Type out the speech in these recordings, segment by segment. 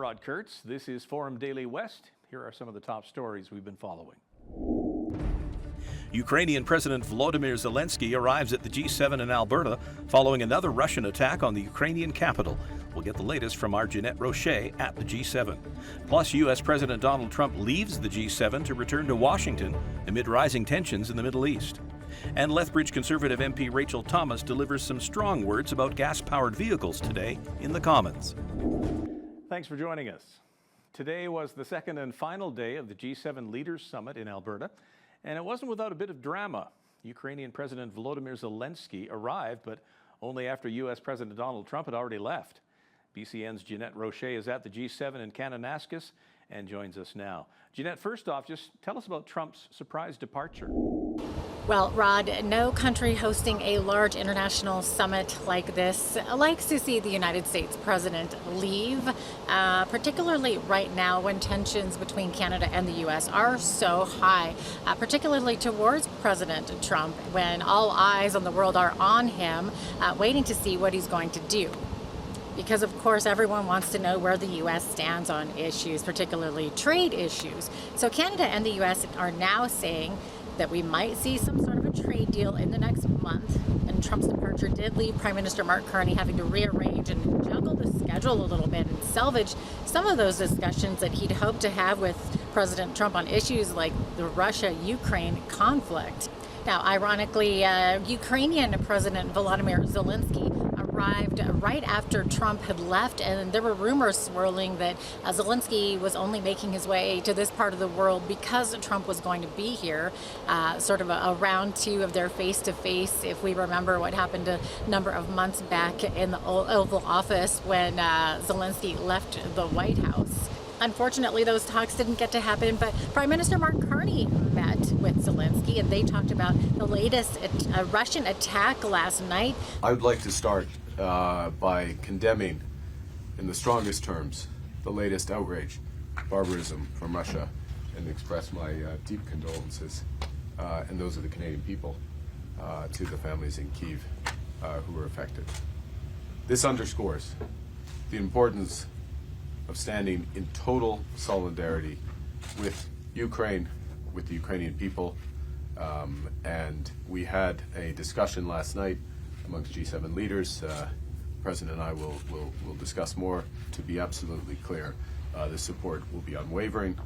Rod Kurtz. This is Forum Daily West. Here are some of the top stories we've been following. Ukrainian President Volodymyr Zelensky arrives at the G7 in Alberta following another Russian attack on the Ukrainian capital. We'll get the latest from our Jeanette Rocher at the G7. Plus, U.S. President Donald Trump leaves the G7 to return to Washington amid rising tensions in the Middle East. And Lethbridge Conservative MP Rachel Thomas delivers some strong words about gas-powered vehicles today in the Commons. Thanks for joining us. Today was the second and final day of the G7 Leaders Summit in Alberta, and it wasn't without a bit of drama. Ukrainian President Volodymyr Zelensky arrived, but only after U.S. President Donald Trump had already left. BCN's Jeanette Rocher is at the G7 in Kananaskis and joins us now. Jeanette, first off, just tell us about Trump's surprise departure. Well, Rod, no country hosting a large international summit like this likes to see the United States president leave, particularly right now when tensions between Canada and the U.S. are so high, particularly towards President Trump, when all eyes on the world are on him, waiting to see what he's going to do. Because, of course, everyone wants to know where the U.S. stands on issues, particularly trade issues. So Canada and the U.S. are now saying that we might see some sort of a trade deal in the next month. And Trump's departure did leave Prime Minister Mark Carney having to rearrange and juggle the schedule a little bit and salvage some of those discussions that he'd hoped to have with President Trump on issues like the Russia-Ukraine conflict. Now, ironically, Ukrainian President Volodymyr Zelensky arrived right after Trump had left, and there were rumors swirling that Zelensky was only making his way to this part of the world because Trump was going to be here, sort of a round two of their face-to-face, if we remember what happened a number of months back in the Oval Office when Zelensky left the White House. Unfortunately, those talks didn't get to happen, but Prime Minister Mark Carney met with Zelensky, and they talked about the latest Russian attack last night. I would like to start by condemning, in the strongest terms, the latest outrage, barbarism from Russia, and express my deep condolences, and those of the Canadian people, to the families in Kyiv who were affected. This underscores the importance of standing in total solidarity with Ukraine, with the Ukrainian people, and we had a discussion last night amongst G7 leaders. The President and I will discuss more. To be absolutely clear, the support will be unwavering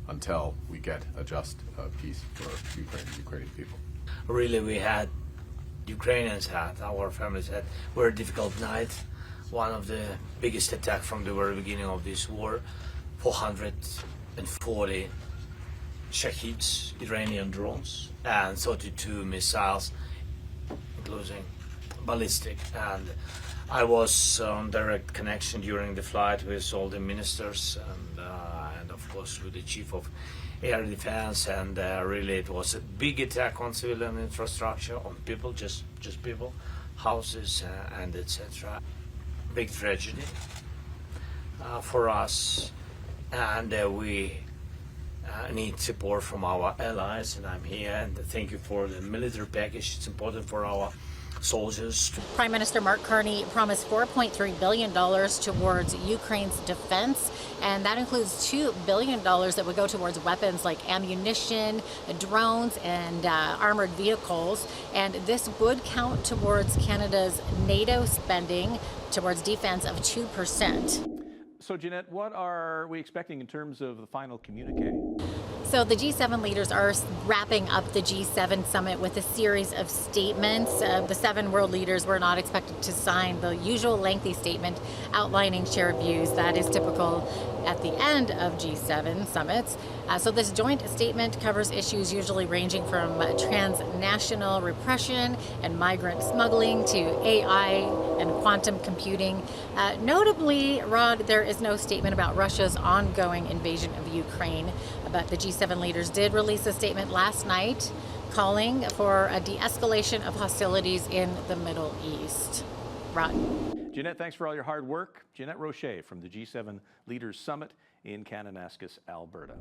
until we get a just peace for Ukraine and Ukrainian people. Really, Ukrainians had, our families had, very difficult night. One of the biggest attacks from the very beginning of this war, 440 Shaheeds, Iranian drones, and 32 missiles, including ballistic. And I was on direct connection during the flight with all the ministers and of course with the chief of air defense. And really, it was a big attack on civilian infrastructure, on people, just people, houses, and etc. Big tragedy for us, and we need support from our allies, and I'm here, and thank you for the military package. It's important for our soldiers. Prime Minister Mark Carney promised $4.3 billion towards Ukraine's defense, and that includes $2 billion that would go towards weapons like ammunition, drones, and armored vehicles. And this would count towards Canada's NATO spending towards defense of 2%. So, Jeanette, what are we expecting in terms of the final communique? So the G7 leaders are wrapping up the G7 summit with a series of statements. The 7 world leaders were not expected to sign the usual lengthy statement outlining shared views. That is typical at the end of G7 summits. So this joint statement covers issues usually ranging from transnational repression and migrant smuggling to AI and quantum computing. Notably, Rod, there is no statement about Russia's ongoing invasion of Ukraine, but the G7 leaders did release a statement last night calling for a de-escalation of hostilities in the Middle East. Rod. Jeanette, thanks for all your hard work. Jeanette Rocher from the G7 Leaders Summit in Kananaskis, Alberta.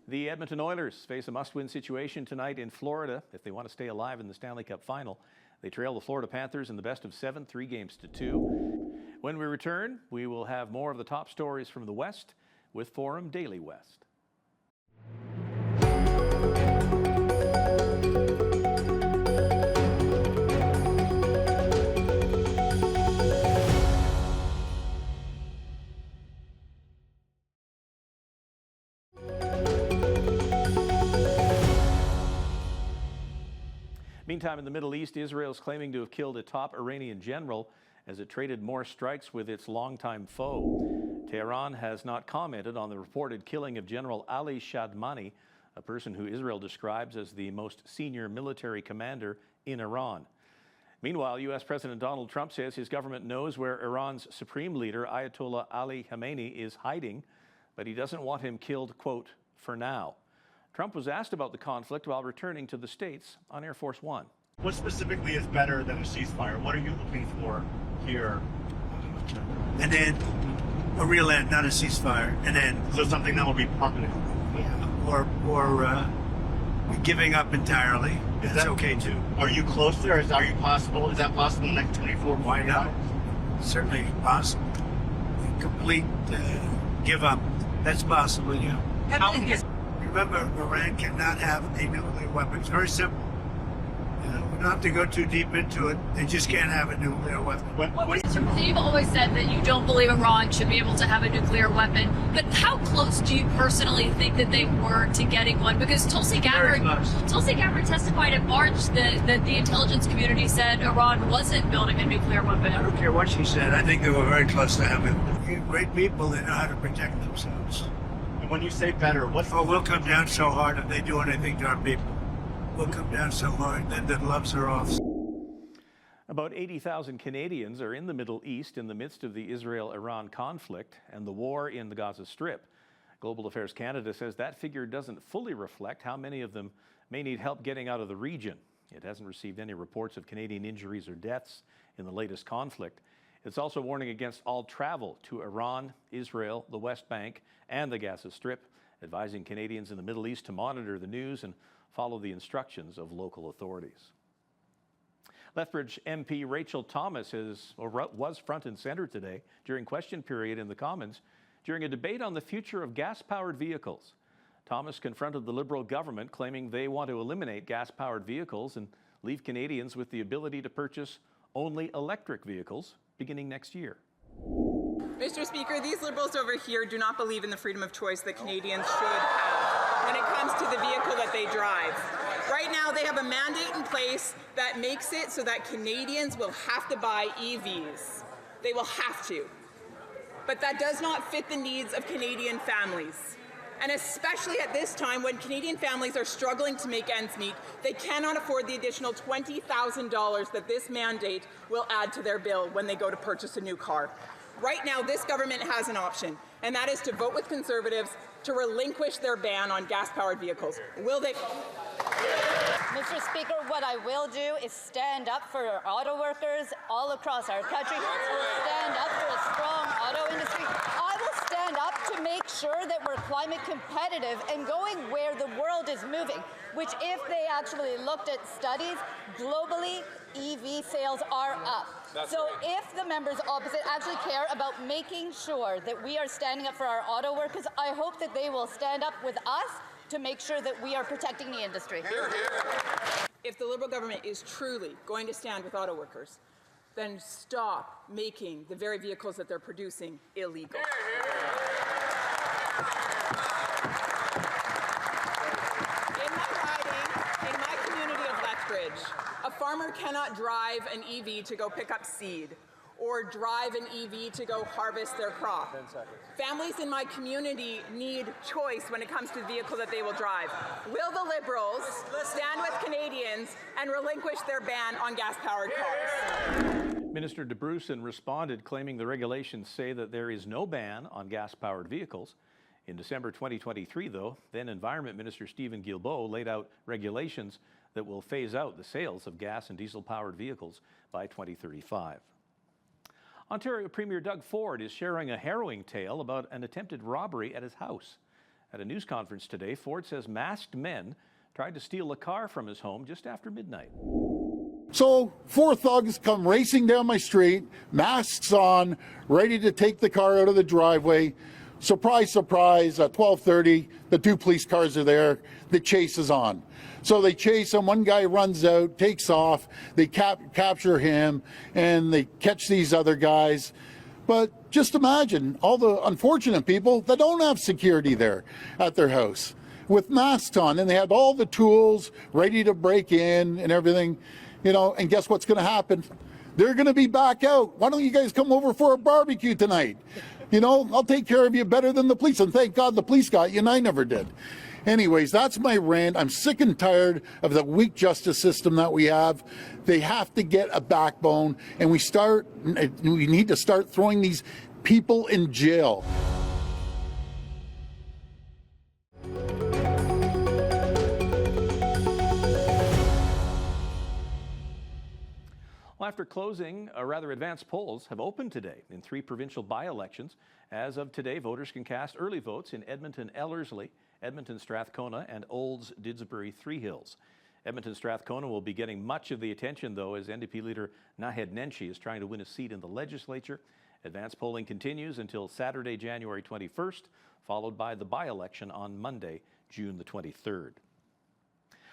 The Edmonton Oilers face a must-win situation tonight in Florida if they want to stay alive in the Stanley Cup Final. They trail the Florida Panthers in the best of 7, 3 games to 2. When we return, we will have more of the top stories from the West with Forum Daily West. Meantime, in the Middle East, Israel is claiming to have killed a top Iranian general as it traded more strikes with its longtime foe. Tehran has not commented on the reported killing of General Ali Shadmani, a person who Israel describes as the most senior military commander in Iran. Meanwhile, U.S. President Donald Trump says his government knows where Iran's supreme leader, Ayatollah Ali Khamenei, is hiding, but he doesn't want him killed, quote, for now. Trump was asked about the conflict while returning to the States on Air Force One. What specifically is better than a ceasefire? What are you looking for here? And then a real end, not a ceasefire. And then So something that will be permanent. or giving up entirely. Is That's that okay too. Are you close there? Is that possible in the next 24 Why hours? not? Certainly possible. Complete give up. That's possible, yeah. Remember, Iran cannot have a nuclear weapon. It's very simple. We don't have to go too deep into it. They just can't have a nuclear weapon. You've always said that you don't believe Iran should be able to have a nuclear weapon, but how close do you personally think that they were to getting one? Because Tulsi Gabbard testified in March that the intelligence community said Iran wasn't building a nuclear weapon. I don't care what she said. I think they were very close to having it. They're great people. They know how to protect themselves. And when you say better, what's We'll come down so hard if they do anything to our people. We'll come down so hard that the gloves are off. About 80,000 Canadians are in the Middle East in the midst of the Israel-Iran conflict and the war in the Gaza Strip. Global Affairs Canada says that figure doesn't fully reflect how many of them may need help getting out of the region. It hasn't received any reports of Canadian injuries or deaths in the latest conflict. It's also warning against all travel to Iran, Israel, the West Bank, and the Gaza Strip, advising Canadians in the Middle East to monitor the news and follow the instructions of local authorities. Lethbridge MP Rachel Thomas was front and center today during question period in the Commons during a debate on the future of gas-powered vehicles. Thomas confronted the Liberal government, claiming they want to eliminate gas-powered vehicles and leave Canadians with the ability to purchase only electric vehicles beginning next year. Mr. Speaker, these Liberals over here do not believe in the freedom of choice that Canadians should have when it comes to the vehicle that they drive. Right now, they have a mandate in place that makes it so that Canadians will have to buy EVs. They will have to. But that does not fit the needs of Canadian families. And especially at this time when Canadian families are struggling to make ends meet, they cannot afford the additional $20,000 that this mandate will add to their bill when they go to purchase a new car. Right now, this government has an option, and that is to vote with Conservatives to relinquish their ban on gas-powered vehicles. Will they? Mr. Speaker, what I will do is stand up for our auto workers all across our country. We'll stand up for a strong auto industry. I will stand up to make sure that we're climate competitive and going where the world is moving, which if they actually looked at studies, globally, EV sales are up. So if the members opposite actually care about making sure that we are standing up for our auto workers, I hope that they will stand up with us to make sure that we are protecting the industry. If the Liberal government is truly going to stand with auto workers, then stop making the very vehicles that they're producing illegal. In my community of Lethbridge, a farmer cannot drive an EV to go pick up seed or drive an EV to go harvest their crop. Families in my community need choice when it comes to the vehicle that they will drive. Will the Liberals stand with Canadians and relinquish their ban on gas-powered cars? Minister DeBrusen responded, claiming the regulations say that there is no ban on gas-powered vehicles. In December 2023, though, then Environment Minister Stephen Guilbeault laid out regulations that will phase out the sales of gas and diesel-powered vehicles by 2035. Ontario Premier Doug Ford is sharing a harrowing tale about an attempted robbery at his house. At a news conference today, Ford says masked men tried to steal a car from his home just after midnight. So 4 thugs come racing down my street, masks on, ready to take the car out of the driveway. Surprise, surprise, at 12:30, the 2 police cars are there. The chase is on. So they chase him. One guy runs out, takes off. They capture him, and they catch these other guys. But just imagine all the unfortunate people that don't have security there at their house with masks on, and they had all the tools ready to break in and everything, you know, and guess what's going to happen? They're going to be back out. Why don't you guys come over for a barbecue tonight? You know, I'll take care of you better than the police, and thank God the police got you and I never did. Anyways, that's my rant. I'm sick and tired of the weak justice system that we have. They have to get a backbone, and we need to start throwing these people in jail. Well, after closing, advanced polls have opened today in 3 provincial by-elections. As of today, voters can cast early votes in Edmonton-Ellerslie, Edmonton-Strathcona, and Olds-Didsbury-Three Hills. Edmonton-Strathcona will be getting much of the attention, though, as NDP leader Naheed Nenshi is trying to win a seat in the legislature. Advanced polling continues until Saturday, January 21st, followed by the by-election on Monday, June the 23rd.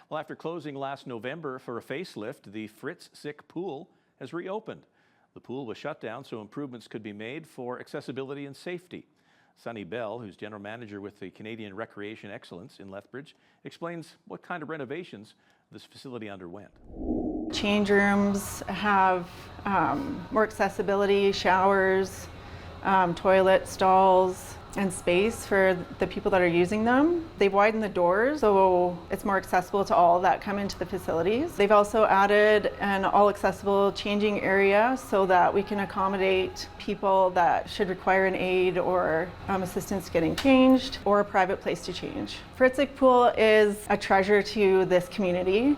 Well, after closing last November for a facelift, the Fritz Sick Pool has reopened. The pool was shut down so improvements could be made for accessibility and safety. Sunny Bell, who's general manager with the Canadian Recreation Excellence in Lethbridge, explains what kind of renovations this facility underwent. Change rooms have more accessibility, showers, toilet stalls, and space for the people that are using them. They've widened the doors so it's more accessible to all that come into the facilities. They've also added an all-accessible changing area so that we can accommodate people that should require an aid or assistance getting changed, or a private place to change. Fritz Sick Pool is a treasure to this community,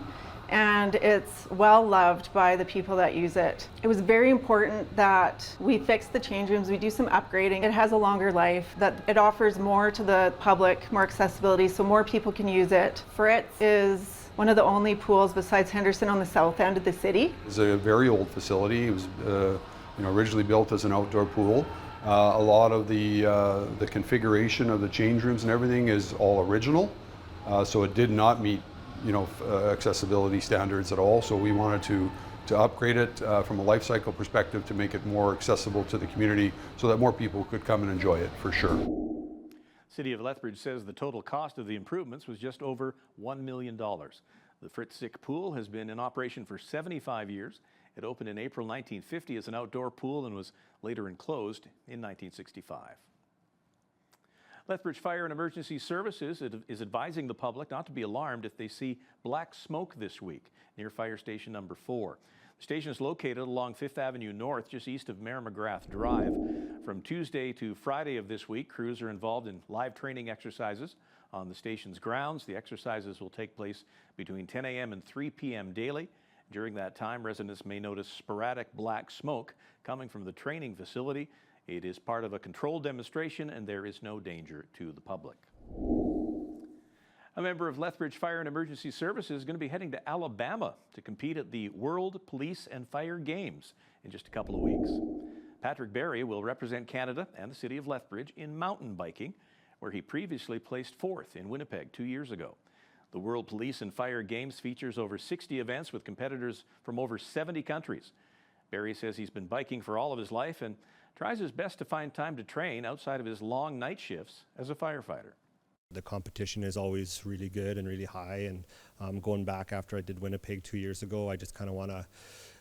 and it's well loved by the people that use it. It was very important that we fix the change rooms, we do some upgrading. It has a longer life, that it offers more to the public, more accessibility, so more people can use it. Fritz is one of the only pools besides Henderson on the south end of the city. It's a very old facility. It was originally built as an outdoor pool. A lot of the configuration of the change rooms and everything is all original, so it did not meet accessibility standards at all. So we wanted to upgrade it from a life cycle perspective to make it more accessible to the community so that more people could come and enjoy it for sure. City of Lethbridge says the total cost of the improvements was just over $1 million. The Fritz Sick Pool has been in operation for 75 years. It opened in April 1950 as an outdoor pool and was later enclosed in 1965. Lethbridge Fire and Emergency Services is advising the public not to be alarmed if they see black smoke this week near Fire Station number 4. The station is located along 5th Avenue North, just east of Mayor McGrath Drive. From Tuesday to Friday of this week, crews are involved in live training exercises on the station's grounds. The exercises will take place between 10 a.m. and 3 p.m. daily. During that time, residents may notice sporadic black smoke coming from the training facility. It is part of a controlled demonstration and there is no danger to the public. A member of Lethbridge Fire and Emergency Services is going to be heading to Alabama to compete at the World Police and Fire Games in just a couple of weeks. Patrick Barry will represent Canada and the city of Lethbridge in mountain biking, where he previously placed 4th in Winnipeg 2 years ago. The World Police and Fire Games features over 60 events with competitors from over 70 countries. Barry says he's been biking for all of his life and tries his best to find time to train outside of his long night shifts as a firefighter. The competition is always really good and really high, and going back after I did Winnipeg 2 years ago, I just kind of want to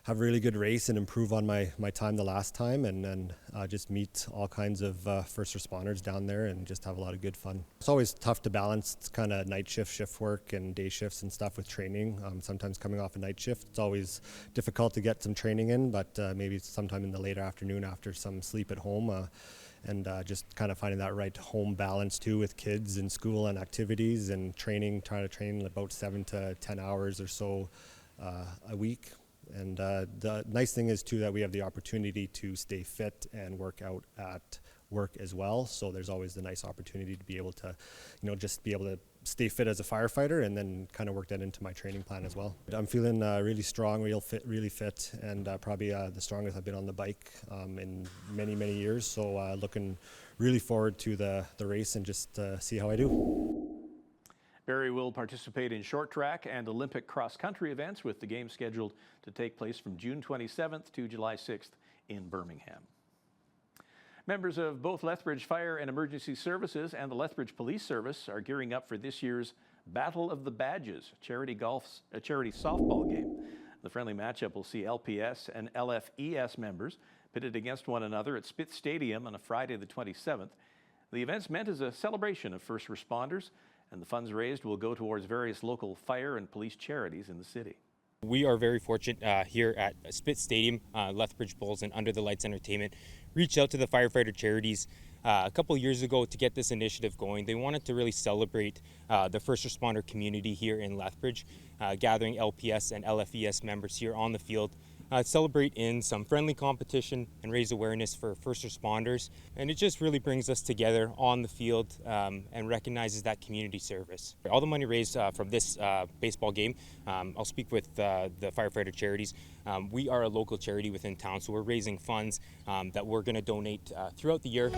have a really good race and improve on my time the last time, and then just meet all kinds of first responders down there and just have a lot of good fun. It's always tough to balance kind of night shift work and day shifts and stuff with training. Sometimes coming off a night shift, it's always difficult to get some training in, but maybe sometime in the later afternoon after some sleep at home, and just kind of finding that right home balance too with kids and school and activities and training, trying to train about 7 to 10 hours or so a week. And the nice thing is too that we have the opportunity to stay fit and work out at work as well. So there's always the nice opportunity to be able to, just be able to stay fit as a firefighter and then kind of work that into my training plan as well. I'm feeling really strong, really fit, and probably the strongest I've been on the bike in many, many years. So looking really forward to the race and just see how I do. Barrie will participate in short track and Olympic cross-country events, with the games scheduled to take place from June 27th to July 6th in Birmingham. Members of both Lethbridge Fire and Emergency Services and the Lethbridge Police Service are gearing up for this year's Battle of the Badges, a charity softball game. The friendly matchup will see LPS and LFES members pitted against one another at Spitz Stadium on a Friday the 27th. The event's meant as a celebration of first responders, and the funds raised will go towards various local fire and police charities in the city. We are very fortunate here at Spitz Stadium, Lethbridge Bulls and Under the Lights Entertainment reached out to the firefighter charities a couple of years ago to get this initiative going. They wanted to really celebrate the first responder community here in Lethbridge, gathering LPS and LFES members here on the field, celebrate in some friendly competition and raise awareness for first responders. And it just really brings us together on the field and recognizes that community service. All the money raised from this baseball game, I'll speak with the firefighter charities. We are a local charity within town, so we're raising funds that we're going to donate throughout the year.